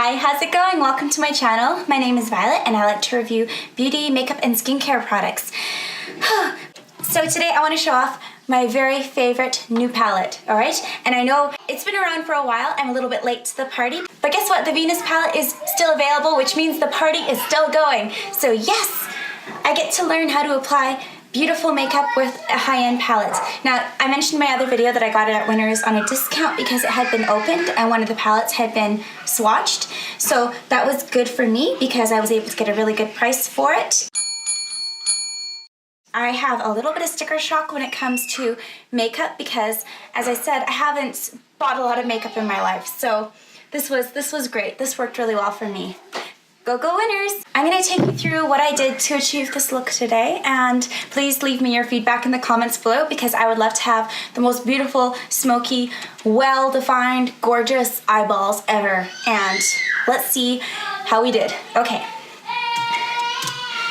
Hi, how's it going? Welcome to my channel. My name is Violet and I like to review beauty, makeup, and skincare products. So today I want to show off my very favorite new palette, alright? And I know it's been around for a while, I'm a little bit late to the party, but guess what? The Venus palette is still available, which means the party is still going. So yes, I get to learn how to apply beautiful makeup with a high-end palette. Now, I mentioned in my other video that I got it at Winners on a discount because it had been opened and one of the palettes had been swatched. So that was good for me because I was able to get a really good price for it. I have a little bit of sticker shock when it comes to makeup because, as I said, I haven't bought a lot of makeup in my life. So this was great. This worked really well for me. Go Winners! I'm going to take you through what I did to achieve this look today, and please leave me your feedback in the comments below because I would love to have the most beautiful, smoky, well-defined, gorgeous eyeballs ever. And let's see how we did. Okay.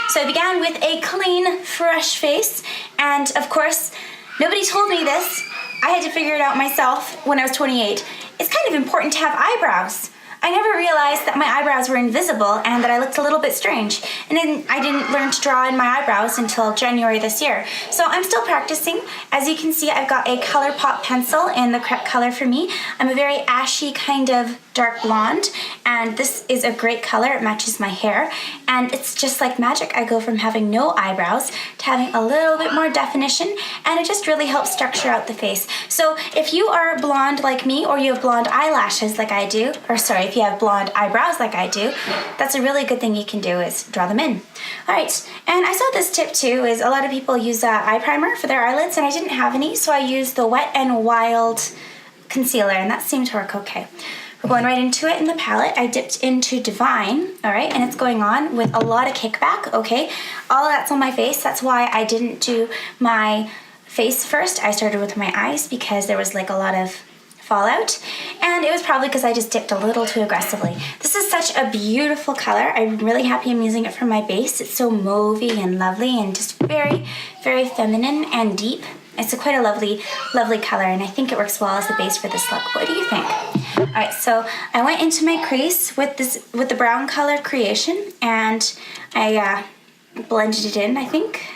So I began with a clean, fresh face, and of course, nobody told me this. I had to figure it out myself when I was 28. It's kind of important to have eyebrows. I never realized that my eyebrows were invisible and that I looked a little bit strange. And then I didn't learn to draw in my eyebrows until January this year. So I'm still practicing. As you can see, I've got a ColourPop pencil in the correct color for me. I'm a very ashy kind of dark blonde, and this is a great color. It matches my hair, and it's just like magic. I go from having no eyebrows to having a little bit more definition, and it just really helps structure out the face. So if you are blonde like me, or you have blonde eyelashes like I do, or sorry, if you have blonde eyebrows like I do, that's a really good thing you can do is draw them in. Alright, and I saw this tip too, is a lot of people use eye primer for their eyelids, and I didn't have any, so I used the Wet n Wild concealer, and that seemed to work okay. We're going right into it in the palette. I dipped into Divine, all right, and it's going on with a lot of kickback, okay? All of that's on my face. That's why I didn't do my face first. I started with my eyes because there was like a lot of fallout, and it was probably because I just dipped a little too aggressively. This is such a beautiful color. I'm really happy I'm using it for my base. It's so mauvey and lovely and just very, very feminine and deep. It's quite a lovely, lovely color, and I think it works well as the base for this look. What do you think? Alright, so I went into my crease with the brown color Creation, and I blended it in, I think.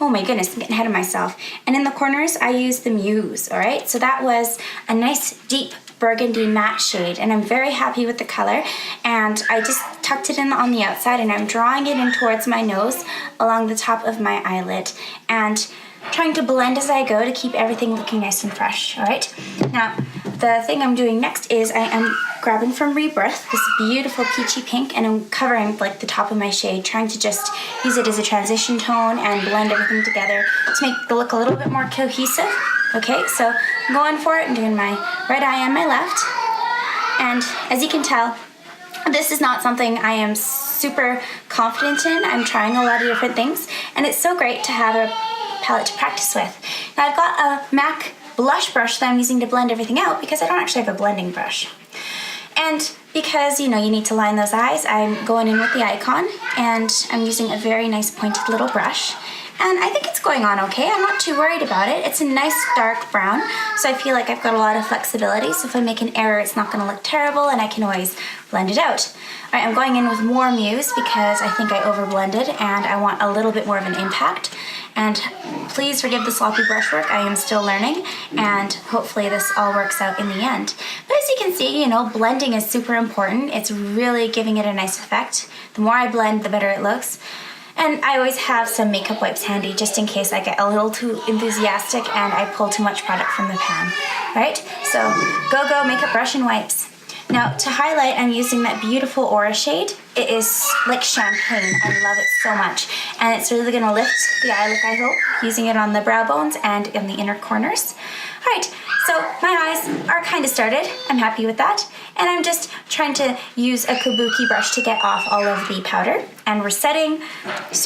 Oh my goodness, I'm getting ahead of myself. And in the corners, I used the Muse, alright? So that was a nice, deep burgundy matte shade, and I'm very happy with the color. And I just tucked it in on the outside, and I'm drawing it in towards my nose along the top of my eyelid, and trying to blend as I go to keep everything looking nice and fresh, alright? Now, the thing I'm doing next is I am grabbing from Rebirth this beautiful peachy pink, and I'm covering like the top of my shade, trying to just use it as a transition tone and blend everything together to make the look a little bit more cohesive. Okay, so I'm going for it and doing my right eye and my left. And as you can tell, this is not something I am super confident in. I'm trying a lot of different things, and it's so great to have a palette to practice with. Now I've got a MAC blush brush that I'm using to blend everything out because I don't actually have a blending brush. And because, you know, you need to line those eyes, I'm going in with the Icon, and I'm using a very nice pointed little brush. And I think it's going on okay. I'm not too worried about it. It's a nice dark brown, so I feel like I've got a lot of flexibility. So if I make an error, it's not going to look terrible, and I can always blend it out. All right, I'm going in with more Muse because I think I overblended, and I want a little bit more of an impact. And please forgive the sloppy brushwork. I am still learning, and hopefully this all works out in the end. But as you can see, you know, blending is super important. It's really giving it a nice effect. The more I blend, the better it looks. And I always have some makeup wipes handy just in case I get a little too enthusiastic and I pull too much product from the pan. Alright, so go makeup brush and wipes. Now to highlight, I'm using that beautiful Aura shade. It is like champagne. I love it so much. And it's really going to lift the eye look, I hope, using it on the brow bones and in the inner corners. Alright, so my eyes are kind of started. I'm happy with that. And I'm just trying to use a kabuki brush to get off all of the powder. And we're setting,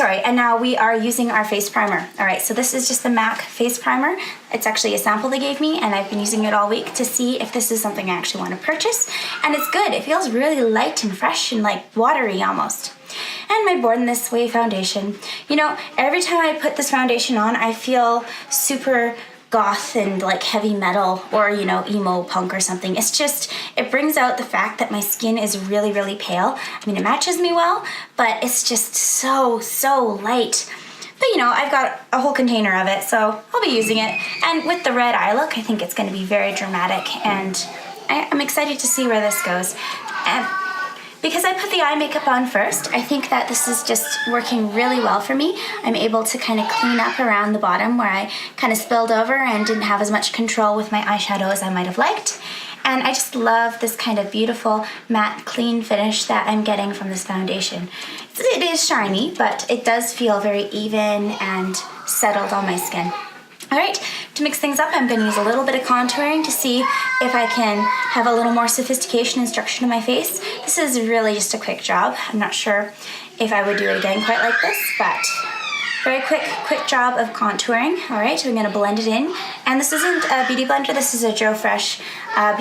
and now we are using our face primer. Alright, so this is just the MAC face primer. It's actually a sample they gave me, and I've been using it all week to see if this is something I actually want to purchase. And it's good. It feels really light and fresh and like watery almost. And my Born This Way foundation. You know, every time I put this foundation on, I feel super goth and like heavy metal or, you know, emo punk or something. It's just, it brings out the fact that my skin is really, really pale. I mean, it matches me well, but it's just so, so light. But you know, I've got a whole container of it, so I'll be using it. And with the red eye look, I think it's going to be very dramatic, and I'm excited to see where this goes. And because I put the eye makeup on first, I think that this is just working really well for me. I'm able to kind of clean up around the bottom where I kind of spilled over and didn't have as much control with my eyeshadow as I might have liked. And I just love this kind of beautiful matte clean finish that I'm getting from this foundation. It is shiny, but it does feel very even and settled on my skin. All right, to mix things up, I'm going to use a little bit of contouring to see if I can have a little more sophistication and structure to my face. This is really just a quick job. I'm not sure if I would do it again quite like this, but very quick job of contouring. All right, so I'm going to blend it in. And this isn't a beauty blender, this is a Joe Fresh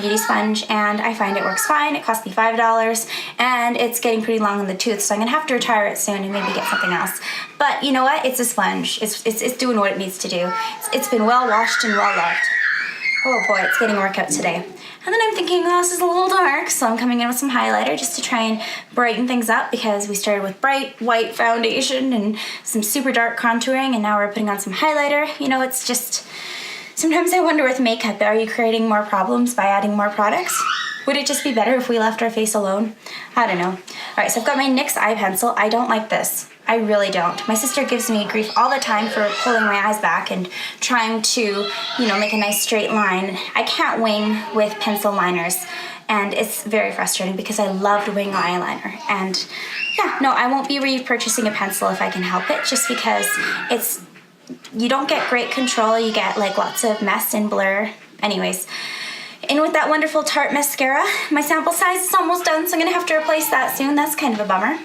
beauty sponge, and I find it works fine. It cost me $5, and it's getting pretty long in the tooth, so I'm going to have to retire it soon and maybe get something else. But you know what? It's a sponge. It's doing what it needs to do. It's been well washed and well loved. Oh boy, it's getting work out today. And then I'm thinking, oh, this is a little dark, so I'm coming in with some highlighter just to try and brighten things up, because we started with bright white foundation and some super dark contouring, and now we're putting on some highlighter. You know, it's just, sometimes I wonder with makeup, are you creating more problems by adding more products? Would it just be better if we left our face alone? I don't know. All right, so I've got my NYX eye pencil. I don't like this. I really don't. My sister gives me grief all the time for pulling my eyes back and trying to, you know, make a nice straight line. I can't wing with pencil liners, and it's very frustrating because I loved wing eyeliner. And yeah, no, I won't be repurchasing a pencil if I can help it, just because it's, you don't get great control. You get like lots of mess and blur. Anyways, in with that wonderful Tarte mascara. My sample size is almost done, so I'm gonna have to replace that soon. That's kind of a bummer.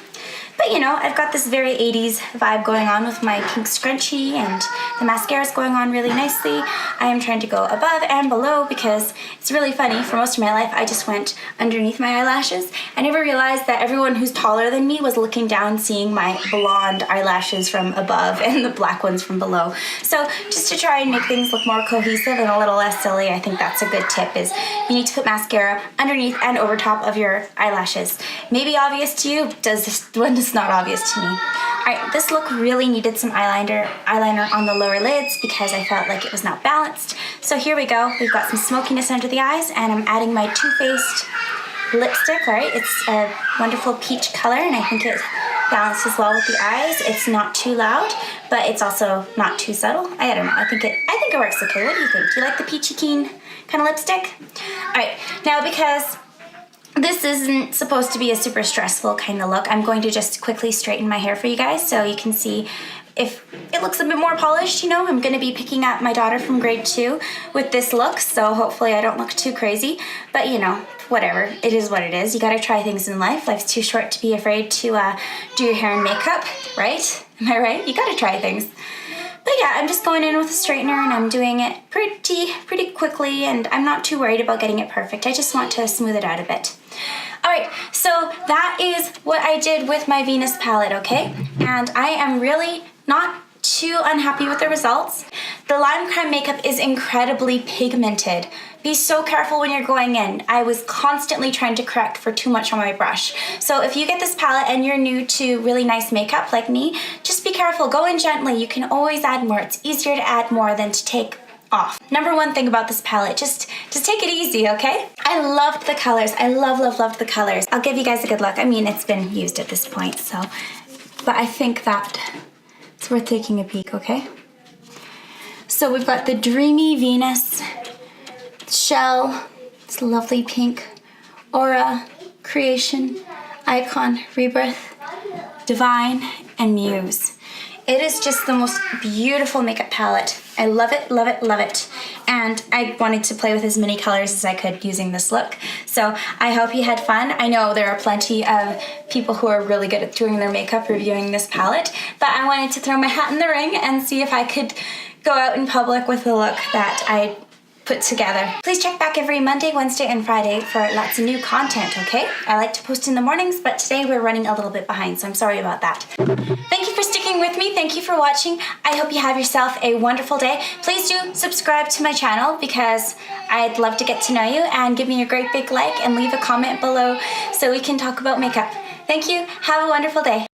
But you know, I've got this very 80s vibe going on with my pink scrunchie, and the mascara is going on really nicely. I am trying to go above and below because it's really funny. For most of my life, I just went underneath my eyelashes. I never realized that everyone who's taller than me was looking down, seeing my blonde eyelashes from above and the black ones from below. So just to try and make things look more cohesive and a little less silly, I think that's a good tip, is you need to put mascara underneath and over top of your eyelashes. Maybe obvious to you, does this one? It's not obvious to me. Alright, this look really needed some eyeliner on the lower lids because I felt like it was not balanced. So here we go. We've got some smokiness under the eyes, and I'm adding my Too Faced lipstick. Alright, it's a wonderful peach color, and I think it balances well with the eyes. It's not too loud, but it's also not too subtle. I don't know. I think it works okay. What do you think? Do you like the peachy keen kind of lipstick? Alright, now because this isn't supposed to be a super stressful kind of look, I'm going to just quickly straighten my hair for you guys so you can see if it looks a bit more polished. You know, I'm going to be picking up my daughter from grade 2 with this look, so hopefully I don't look too crazy. But you know, whatever. It is what it is. You got to try things in life. Life's too short to be afraid to do your hair and makeup, right? Am I right? You got to try things. But yeah, I'm just going in with a straightener, and I'm doing it pretty quickly, and I'm not too worried about getting it perfect. I just want to smooth it out a bit. Alright, so that is what I did with my Venus palette, okay? And I am really not too unhappy with the results. The Lime Crime makeup is incredibly pigmented. Be so careful when you're going in. I was constantly trying to correct for too much on my brush. So if you get this palette and you're new to really nice makeup like me, just be careful. Go in gently. You can always add more. It's easier to add more than to take off. Number one thing about this palette, just take it easy, okay? I loved the colors. I loved the colors. I'll give you guys a good look. I mean, it's been used at this point, so, but I think that it's worth taking a peek, okay? So we've got the Dreamy Venus, Shell, this lovely pink, Aura, Creation, Icon, Rebirth, Divine, and Muse. It is just the most beautiful makeup palette. I love it, love it, love it. And I wanted to play with as many colors as I could using this look. So I hope you had fun. I know there are plenty of people who are really good at doing their makeup reviewing this palette, but I wanted to throw my hat in the ring and see if I could go out in public with a look that I put together. Please check back every Monday, Wednesday, and Friday for lots of new content, okay? I like to post in the mornings, but today we're running a little bit behind, so I'm sorry about that. Thank you for sticking with me. Thank you for watching. I hope you have yourself a wonderful day. Please do subscribe to my channel because I'd love to get to know you, and give me a great big like and leave a comment below so we can talk about makeup. Thank you. Have a wonderful day.